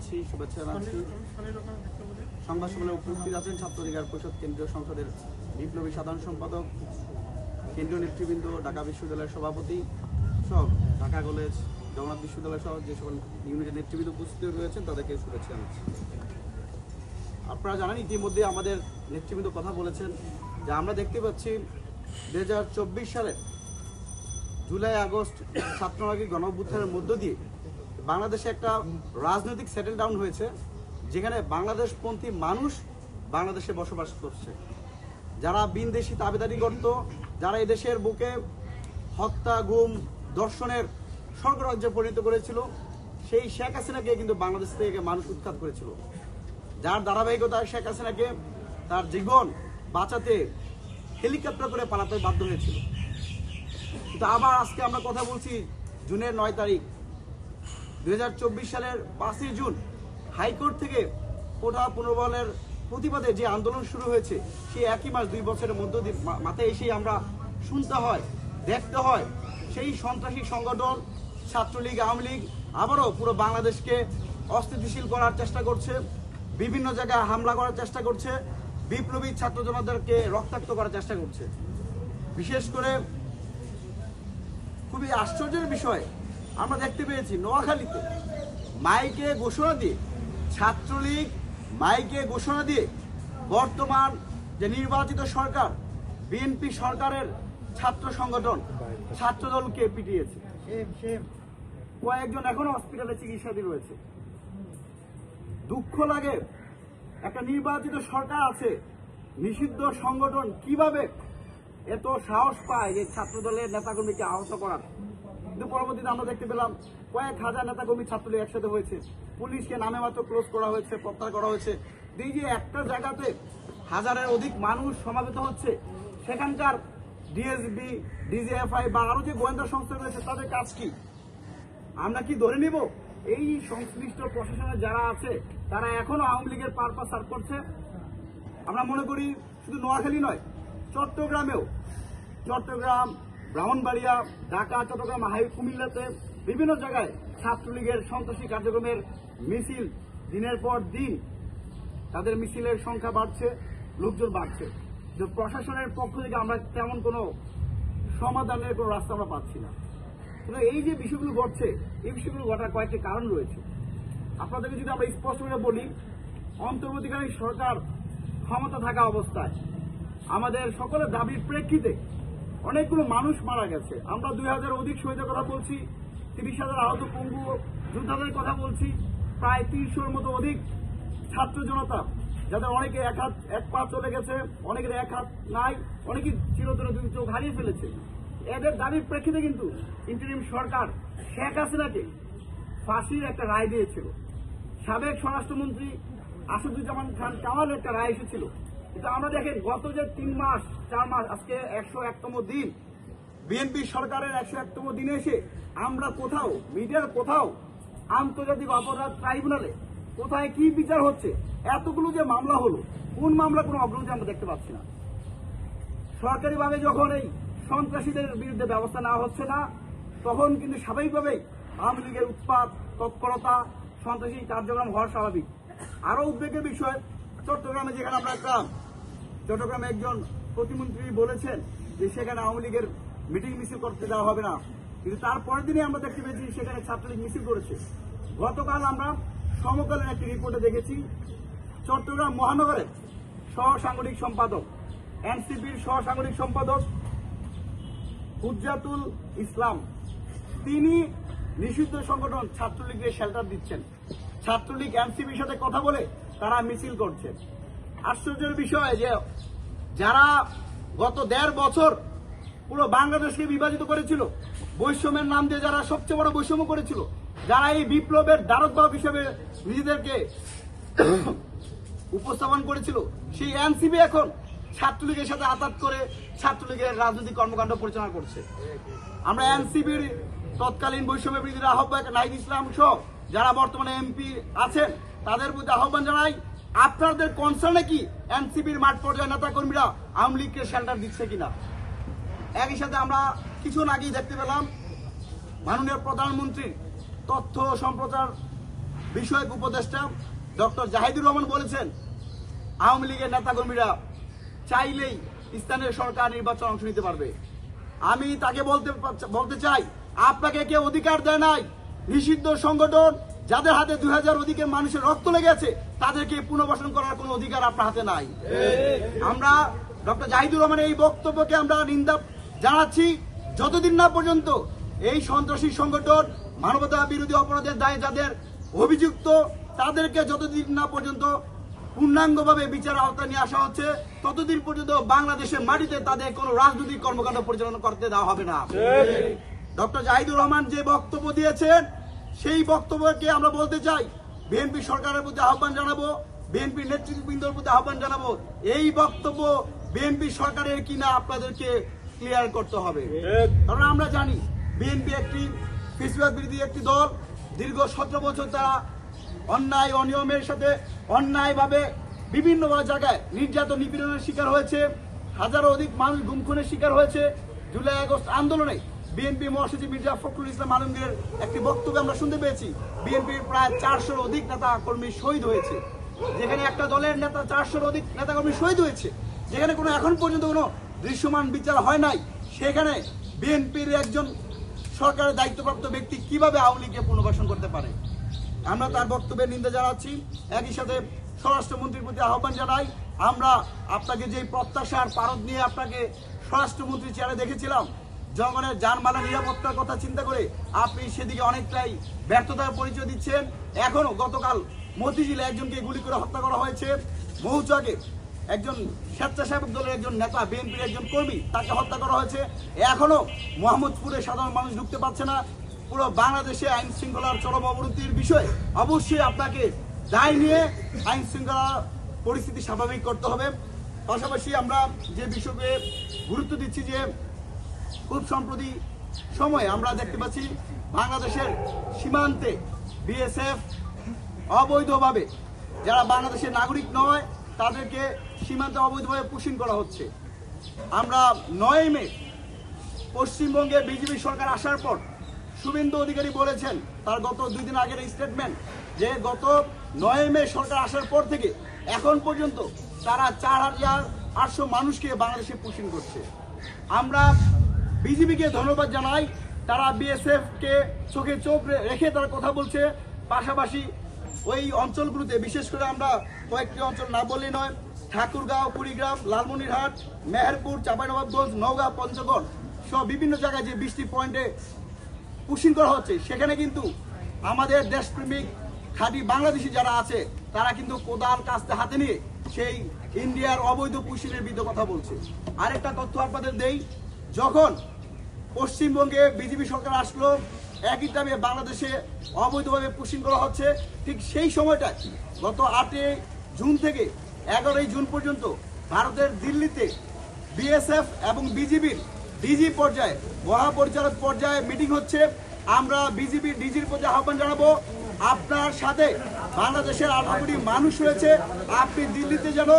জানাচ্ছি, শুভেচ্ছা জানাচ্ছি। সংবাদ সম্মেলনে উপস্থিত আছেন ছাত্র অধিকার পরিষদ কেন্দ্রীয় সংসদের বিপ্লবী সাধারণ সম্পাদক, কেন্দ্রীয় নেতৃবৃন্দ, ঢাকা বিশ্ববিদ্যালয়ের সভাপতি সহ ঢাকা কলেজ, জগন্নাথ বিশ্ববিদ্যালয় সহ যে সকল ইউনিটের নেতৃবৃন্দ উপস্থিত রয়েছেন তাদেরকে শুভেচ্ছা জানাচ্ছি। আপনারা জানেন ইতিমধ্যে আমাদের নেতৃবৃন্দ কথা বলেছেন যে আমরা দেখতে পাচ্ছি 2024 সালের জুলাই আগস্ট ছাত্রনাগরিক গণ অভ্যুত্থানের মধ্য দিয়ে বাংলাদেশে একটা রাজনৈতিক সেটেল ডাউন হয়েছে, যেখানে বাংলাদেশপন্থী মানুষ বাংলাদেশে বসবাস করছে। যারা বিনদেশি তাবেদারি করত, যারা এদেশের বুকে হত্যা, গুম, ধর্ষণের স্বর্গরাজ্যে পরিণত করেছিল, সেই শেখ হাসিনাকে কিন্তু বাংলাদেশ থেকে মানুষ উৎখাত করেছিল। যার ধারাবাহিকতায় শেখ হাসিনাকে তার জীবন বাঁচাতে হেলিকপ্টার করে পালাতে বাধ্য হয়েছিল। কিন্তু আবার আজকে আমরা কথা বলছি জুনের 9 তারিখ 2024 সালের 5 জুন হাইকোর্ট থেকে কোটা পুনর্বহালের প্রতিবাদে যে আন্দোলন শুরু হয়েছে, সেই একই মাস 2 বছরের মধ্য দিয়ে মাথায় এসেই আমরা শুনতে হয়, দেখতে হয় সেই সন্ত্রাসী সংগঠন ছাত্রলীগ, আওয়ামী লীগ আবারও পুরো বাংলাদেশকে অস্থিতিশীল করার চেষ্টা করছে, বিভিন্ন জায়গায় হামলা করার চেষ্টা করছে, বিপ্লবী ছাত্র জনতাকে রক্তাক্ত করার চেষ্টা করছে। বিশেষ করে খুবই আশ্চর্যের বিষয় আমরা দেখতে পেয়েছি নোয়াখালীতে মাইকে ঘোষণা দিয়ে, ছাত্রলীগ মাইকে ঘোষণা দিয়ে বর্তমান যে নির্বাচিত সরকার বিএনপি সরকারের ছাত্র সংগঠন ছাত্রদলকে পিটিয়েছে। কয়েকজন এখনো হসপিটালে চিকিৎসাধীন রয়েছে। দুঃখ লাগে, একটা নির্বাচিত সরকার আছে, নিষিদ্ধ সংগঠন কিভাবে এত সাহস পায় যে ছাত্রদলের নেতাকর্মীকে আহত করার। কিন্তু পরবর্তীতে আমরা দেখতে পেলাম কয়েক হাজার নেতাকর্মী ছাত্রলীগ একসাথে হয়েছে, পুলিশকে নামে মাত্র ক্লোজ করা হয়েছে, প্রত্যাহার করা হয়েছে। এই যে একটা জায়গাতে হাজারের অধিক মানুষ সমাবেত হচ্ছে, সেখানকার ডিএসবি, ডিজিএফআই বা আরো যে গোয়েন্দা সংস্থা রয়েছে তাদের কাজ কি? আমরা কি ধরে নিব এই সংশ্লিষ্ট প্রশাসনে যারা আছে তারা এখনো আওয়ামী লীগের পারপাস সার্ভ করছে? আমরা মনে করি শুধু নোয়াখালী নয়, চট্টগ্রামেও, চট্টগ্রাম, ব্রাহ্মণবাড়িয়া, ঢাকা, চট্টগ্রাম, কুমিল্লাতে বিভিন্ন জায়গায় ছাত্রলীগের সন্ত্রাসী কার্যক্রমের মিছিল দিনের পর দিন, তাদের মিছিলের সংখ্যা বাড়ছে, লোকজন বাড়ছে। যে প্রশাসনের পক্ষ থেকে আমরা তেমন কোনো সমাধানের কোনো রাস্তা আমরা পাচ্ছি না। কিন্তু এই যে বিষয়গুলো ঘটছে, এই বিষয়গুলো ঘটার কয়েকটি কারণ রয়েছে। আপনাদেরকে যদি আমরা স্পষ্ট করে বলি, অন্তর্বর্তীকালীন সরকার ক্ষমতা থাকা অবস্থায় আমাদের সকলের দাবির প্রেক্ষিতে অনেকগুলো মানুষ মারা গেছে। আমরা 2000 অধিক শহীদের কথা বলছি, 30,000 আহত পঙ্গু যোদ্ধাদের কথা বলছি, প্রায় 300-র মতো অধিক ছাত্র জনতা যাদের অনেকে এক পা চলে গেছে, অনেকের এক হাত নাই, অনেকে চিরতরে 2 চোখ হারিয়ে ফেলেছে। এদের দাবির প্রেক্ষিতে কিন্তু ইন্টারিম সরকার শেখ হাসিনাকে ফাঁসির একটা রায় দিয়েছিল। সাবেক স্বরাষ্ট্রমন্ত্রী আসাদুজ্জামান খান কামালের একটা রায় এসেছিল। কিন্তু আমরা দেখেন গত যে 3 মাস 4 মাস, আজকে 101তম দিন, বিএনপি সরকারের 101তম দিনে এসে আমরা কোথাও মিডিয়ার, কোথাও আন্তর্জাতিক অপরাধ ট্রাইব্যুনালে কোথায় কি বিচার হচ্ছে? এতগুলো যে মামলা হলো, কোন মামলা কোনো অগ্রগতি আমরা দেখতে পাচ্ছি না। সরকারিভাবে যখন এই সন্ত্রাসীদের বিরুদ্ধে ব্যবস্থা নেওয়া হচ্ছে না, তখন কিন্তু স্বাভাবিকভাবেই আওয়ামী লীগের উৎপাত, তৎপরতা, সন্ত্রাসী কার্যক্রম হওয়া স্বাভাবিক। আরো উদ্বেগের বিষয়, চট্টগ্রামে যেখানে আমরা চট্টগ্রামে একজন প্রতিমন্ত্রী বলেছেন যে সেখানে আওয়ামী লীগের মিটিং মিছিল করতে দেওয়া হবে না, কিন্তু তারপরের দিনে আমরা দেখতে পেয়েছি সেখানে ছাত্রলীগ মিছিল করেছে। গতকাল আমরা সমকালীন একটি রিপোর্টে দেখেছি চট্টগ্রাম মহানগরের সহসাংগঠনিক সম্পাদক, এনসিপির সহসাংগঠনিক সম্পাদক হুজ্জাতুল ইসলাম, তিনি নিষিদ্ধ সংগঠন ছাত্রলীগের শেল্টার দিচ্ছেন। ছাত্রলীগ এনসিপির সাথে কথা বলে তারা মিছিল করছে। আশ্চর্যের বিষয় যে যারা গত 1.5 বছর পুরো বাংলাদেশকে বিভাজিত করেছিল, বৈষম্যের নাম দিয়ে যারা সবচেয়ে বড় বৈষম্য করেছিল, যারা এই বিপ্লবের দ্বারকবাহক হিসেবে নিজেদেরকে উপস্থাপন করেছিল, সেই এনসিপি এখন ছাত্রলীগের সাথে আঘাত করে ছাত্রলীগের রাজনৈতিক কর্মকাণ্ড পরিচালনা করছে। আমরা এনসিপির তৎকালীন বৈষম্য বিরোধী আহ্বায়ক নাহিদ ইসলাম সহ যারা বর্তমানে এমপি আছেন তাদের প্রতি আহ্বান জানাই, আপনাদের কনসার্নে কি এনসিপির মাঠ পর্যায়ে নেতাকর্মীরা আওয়ামী লীগকে শেল্টার দিচ্ছে কিনা? একই সাথে আমরা কিছুক্ষণ আগেই দেখতে পেলাম মাননীয় প্রধানমন্ত্রীর তথ্য সম্প্রচার বিষয়ক উপদেষ্টা ডক্টর জাহিদুর রহমান বলেছেন আওয়ামী লীগের নেতাকর্মীরা চাইলেই স্থানীয় সরকার নির্বাচন অংশ নিতে পারবে। আমি তাকে বলতে চাই, আপনাকে কেউ অধিকার দেয় নাই। নিষিদ্ধ সংগঠন যাদের হাতে 2000 অধিকের মানুষের রক্ত লেগেছে তাদেরকে পুনর্বাসন করার কোনো অধিকার আপনার হাতে নাই। আমরা ডক্টর জাহিদুর রহমানের এই বক্তব্যকে আমরা নিন্দা জানাচ্ছি। যতদিন না পর্যন্ত এই সন্ত্রাসী সংগঠন মানবতা বিরোধী অপরাধের দায়ে যাদের অভিযুক্ত তাদেরকে যতদিন না পর্যন্ত পূর্ণাঙ্গভাবে বিচার আওতায় নিয়ে আসা হচ্ছে ততদিন পর্যন্ত বাংলাদেশের মাটিতে তাদের কোনো রাজনৈতিক কর্মকাণ্ড পরিচালনা করতে দেওয়া হবে না। ডক্টর জাহিদুর রহমান যে বক্তব্য দিয়েছেন সেই বক্তব্যকে আমরা বলতে চাই, বিএনপি সরকারের প্রতি আহ্বান জানাবো, বিএনপি নেতৃবৃন্দর প্রতি আহ্বান জানাবো, এই বক্তব্য বিএনপি সরকারের কিনা আপনাদেরকে ক্লিয়ার করতে হবে। কারণ আমরা জানি বিএনপি একটি ফ্যাসিবাদ বিরোধী একটি দল। দীর্ঘ 17 বছর তারা অন্যায় অনিয়মের সাথে অন্যায়ভাবে বিভিন্ন জায়গায় নির্যাতন নিপীড়নের শিকার হয়েছে। হাজারো অধিক মানুষ গুম খুনের শিকার হয়েছে। জুলাই আগস্ট আন্দোলনে বিএনপি মহাসচিব মির্জা ফখরুল ইসলাম আলমগীরের একটি বক্তব্য আমরা শুনতে পেয়েছি, বিএনপির প্রায় 400-র অধিক নেতা কর্মী শহীদ হয়েছে। যেখানে একটা দলের নেতা 400-র অধিক নেতা কর্মী শহীদ হয়েছে, যেখানে কোনো এখন পর্যন্ত কোনো দৃশ্যমান বিচার হয় নাই, সেখানে বিএনপির একজন সরকারের দায়িত্বপ্রাপ্ত ব্যক্তি কিভাবে আওয়ামী লীগকে পুনর্বাসন করতে পারে? আমরা তার বক্তব্যের নিন্দা জানাচ্ছি। একই সাথে স্বরাষ্ট্রমন্ত্রীর প্রতি আহ্বান জানাই, আমরা আপনাকে যে প্রত্যাশার পারদ নিয়ে আপনাকে স্বরাষ্ট্রমন্ত্রী চেয়ারে দেখেছিলাম, জনগণের জানমালের নিরাপত্তার কথা চিন্তা করে আপনি সেদিকে অনেকটাই ব্যর্থতার পরিচয় দিচ্ছেন। এখনো গতকাল মতিঝিলে একজনকে গুলি করে হত্যা করা হয়েছে। মৌচাকে একজন স্বেচ্ছাসেবক দলের একজন নেতা, বিএনপির একজন কর্মী, তাকে হত্যা করা হয়েছে। এখনো মোহাম্মদপুরে সাধারণ মানুষ ঢুকতে পারছে না। পুরো বাংলাদেশে আইন শৃঙ্খলার চরম অবনতির বিষয়ে অবশ্যই আপনাকে দায় নিয়ে আইন শৃঙ্খলা পরিস্থিতি স্বাভাবিক করতে হবে। পাশাপাশি আমরা যে বিষয়কে গুরুত্ব দিচ্ছি যে খুব সম্প্রতি সময়ে আমরা দেখতে পাচ্ছি বাংলাদেশের সীমান্তে বিএসএফ অবৈধভাবে, যারা বাংলাদেশের নাগরিক নয় তাদেরকে সীমান্তে অবৈধভাবে পুশিং করা হচ্ছে। আমরা 9 মে পশ্চিমবঙ্গে বিজেপি সরকার আসার পর শুভেন্দু অধিকারী বলেছেন, তার গত 2 দিন আগের স্টেটমেন্ট, যে গত 9 মে সরকার আসার পর থেকে এখন পর্যন্ত তারা 4800 মানুষকে বাংলাদেশে পুশিং করছে। আমরা বিজেপিকে ধন্যবাদ জানাই, তারা বিএসএফ কে চোখে চোখ রেখে তারা কথা বলছে। পাশাপাশি ওই অঞ্চলগুলোতে বিশেষ করে আমরা কয়েকটি অঞ্চল না বললেই নয়, ঠাকুরগাঁও, কুড়িগ্রাম, লালমনিরহাট, মেহেরপুর, চাঁপাইনবাবগঞ্জ, নওগাঁ, পঞ্চগড় সহ বিভিন্ন জায়গায় যে 20টি পয়েন্টে পুশিং করা হচ্ছে, সেখানে কিন্তু আমাদের দেশপ্রেমিক খাঁটি বাংলাদেশি যারা আছে তারা কিন্তু কোদাল কাস্তে হাতে নিয়ে সেই ইন্ডিয়ার অবৈধ পুশিংয়ের বিরুদ্ধে কথা বলছে। আরেকটা তথ্য আপনাদের দেই, যখন পশ্চিমবঙ্গে বিজেপি সরকার আসলো একই টাইমে বাংলাদেশে অবৈধভাবে পুশিং করা হচ্ছে। ঠিক সেই সময়টায় গত 8 জুন থেকে 11 জুন পর্যন্ত ভারতের দিল্লিতে বিএসএফ এবং বিজিবির ডিজি পর্যায়ে, মহাপরিচালক পর্যায়ে মিটিং হচ্ছে। আমরা বিজিবির ডিজির প্রতি আহ্বান জানাবো, আপনার সাথে বাংলাদেশের 18 কোটি মানুষ রয়েছে, আপনি দিল্লিতে যেন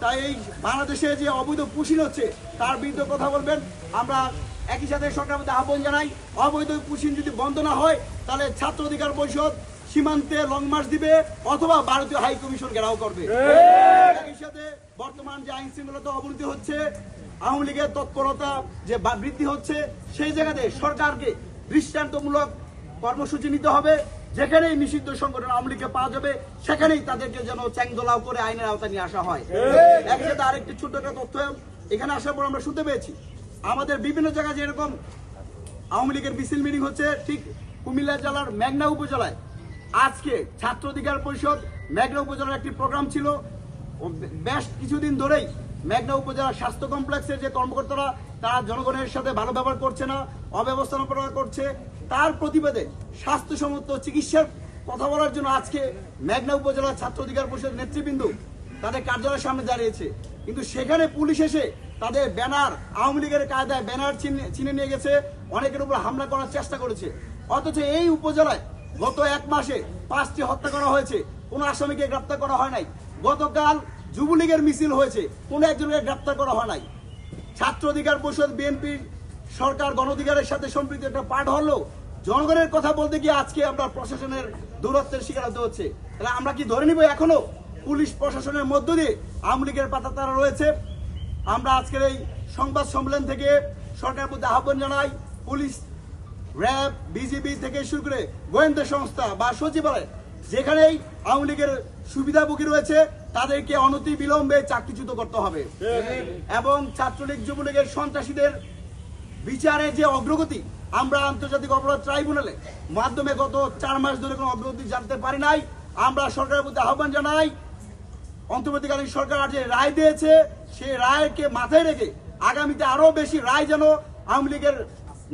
তাই এই বাংলাদেশে যে অবৈধ পুশিং হচ্ছে তার বিরুদ্ধে কথা বলবেন। আমরা একই সাথে সরকারের মধ্যে আহ্বান জানাই, অবৈধ পুশিং যদি বন্ধ না হয় তাহলে ছাত্র অধিকার পরিষদ সীমান্তে লং মার্চ দিবে অথবা ভারতীয় হাই কমিশন ঘেরাও করবে। একই সাথে বর্তমান যে আইন শৃঙ্খলাতে অবনতি হচ্ছে, আওয়ামী লীগের তৎপরতা যে বৃদ্ধি হচ্ছে, সেই জায়গাতে সরকারকে দৃষ্টান্তমূলক কর্মসূচি নিতে হবে। যেখানেই নিষিদ্ধ সংগঠন আওয়ামী লীগকে পাওয়া যাবে সেখানেই তাদেরকে যেন চ্যাংদোলাও করে আইনের আওতায় নিয়ে আসা হয়। একই সাথে আরেকটি ছোট্ট একটা তথ্য এখানে আসার পর আমরা শুনতে পেয়েছি, আমাদের বিভিন্ন জায়গায় যেরকম আওয়ামী লীগের মিছিল মিটিং হচ্ছে, ঠিক কুমিল্লা জেলার মেঘনা উপজেলায় আজকে ছাত্র অধিকার পরিষদ মেঘনা উপজেলার একটি প্রোগ্রাম ছিল। বেশ কিছুদিন ধরেই মেঘনা উপজেলার স্বাস্থ্য কমপ্লেক্সের যে কর্মকর্তারা তারা জনগণের সাথে ভালো ব্যবহার করছে না, অব্যবস্থাপনা করছে, তার প্রতিবাদে স্বাস্থ্যসম্মত চিকিৎসার কথা বলার জন্য আজকে মেঘনা উপজেলার ছাত্র অধিকার পরিষদের নেতৃবৃন্দ তাদের কার্যালয়ের সামনে দাঁড়িয়েছে। কিন্তু সেখানে পুলিশ এসে তাদের ব্যানার, আওয়ামী লীগের কায়দায় ব্যানার ছিনে নিয়ে গেছে, অনেকের উপর হামলা করার চেষ্টা করেছে। অথচ এই উপজেলায় গত 1 মাসে 5টি হত্যা করা হয়েছে, কোনো আসামিকে গ্রেপ্তার করা হয় নাই। গতকাল যুবলীগের মিছিল হয়েছে, কোনো একজনকে গ্রেপ্তার করা হয় নাই। ছাত্র অধিকার পরিষদ, বিএনপি সরকার গণ অধিকারের সাথে সম্পৃক্ত একটা পার্ট হলো জনগণের কথা বলতে গিয়ে আজকে আমরা প্রশাসনের দৌরত্বের শিকার হতে হচ্ছে। তাহলে আমরা কি ধরে নিব এখনো পুলিশ প্রশাসনের মধ্য দিয়ে আওয়ামী লীগের পাতা তারা রয়েছে? আমরা আজকের এই সংবাদ সম্মেলন থেকে সরকারের প্রতি আহ্বান জানাই, পুলিশ, র্যাব, বিজিবি থেকে শুরু করে গোয়েন্দা সংস্থা বা সচিবালয় যেখানেই আওয়ামী লীগের সুবিধাভোগী রয়েছে তাদেরকে অনতি বিলম্বে চাকরিচ্যুত করতে হবে এবং ছাত্রলীগ যুবলীগের সন্ত্রাসীদের বিচারে যে অগ্রগতি আমরা আন্তর্জাতিক অপরাধ ট্রাইব্যুনালে মাধ্যমে গত 4 মাস ধরে কোনো অগ্রগতি জানতে পারি নাই। আমরা সরকারের প্রতি আহ্বান জানাই, অন্তর্বর্তীকালীন সরকার যে রায় দিয়েছে সেই রায়কে মাথায় রেখে আগামীতে আরো বেশি রায় যেন আওয়ামী লীগের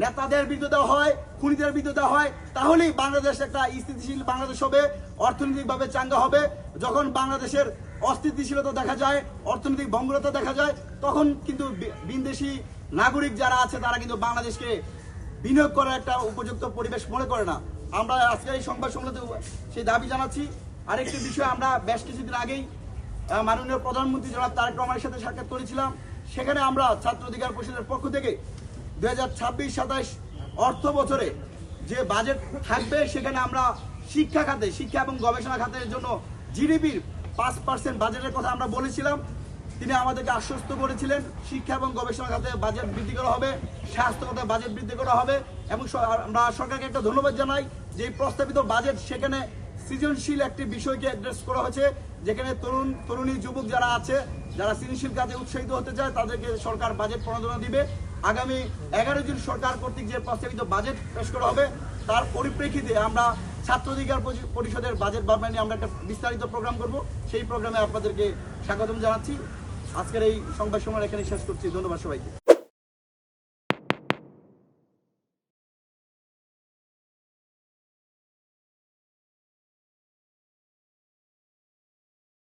নেতাদের বিরুদ্ধে দেওয়া হয়, খুনিদের বিরুদ্ধে দেওয়া হয়, তাহলেই বাংলাদেশ একটা স্থিতিশীল বাংলাদেশ হবে, অর্থনৈতিকভাবে চাঙ্গা হবে। যখন বাংলাদেশের অস্থিতিশীলতা দেখা যায়, অর্থনৈতিক ভঙ্গুরতা দেখা যায়, তখন কিন্তু বিদেশি নাগরিক যারা আছে তারা কিন্তু বাংলাদেশকে বিনিয়োগ করার একটা উপযুক্ত পরিবেশ মনে করে না। আমরা আজকে এই সংবাদ সম্মেলনে সেই দাবি জানাচ্ছি। আরেকটি বিষয়, আমরা বেশ কিছুদিন আগেই মাননীয় প্রধানমন্ত্রী জনাব তারেক রহমানের সাথে সাক্ষাৎ করেছিলাম। সেখানে আমরা ছাত্র অধিকার পরিষদের পক্ষ থেকে 2026-27 অর্থ বছরে যে বাজেট থাকবে সেখানে আমরা শিক্ষা খাতে, শিক্ষা এবং গবেষণা খাতের জন্য জিডিপির 5% বাজেটের কথা আমরা বলেছিলাম। তিনি আমাদেরকে আশ্বস্ত করেছিলেন শিক্ষা এবং গবেষণা খাতে বাজেট বৃদ্ধি করা হবে, স্বাস্থ্য খাতে বাজেট বৃদ্ধি করা হবে এবং আমরা সরকারকে একটা ধন্যবাদ জানাই যে প্রস্তাবিত বাজেট সেখানে সৃজনশীল একটি বিষয়কে অ্যাড্রেস করা হয়েছে, যেখানে তরুণী যুবক যারা আছে, যারা সৃজনশীল কাজে উৎসাহিত হতে চায় তাদেরকে সরকার বাজেট প্রণোদনা দিবে। আগামী 11 জুন সরকার কর্তৃক যে প্রস্তাবিত বাজেট পেশ করা হবে তার পরিপ্রেক্ষিতে আমরা ছাত্র অধিকার পরিষদের বাজেট বাড়ানো নিয়ে আমরা একটা বিস্তারিত প্রোগ্রাম করব। সেই প্রোগ্রামে আপনাদেরকে স্বাগতম জানাচ্ছি। আজকের এই সংবাদ সম্মেলন এখানে শেষ করছি। ধন্যবাদ সবাইকে।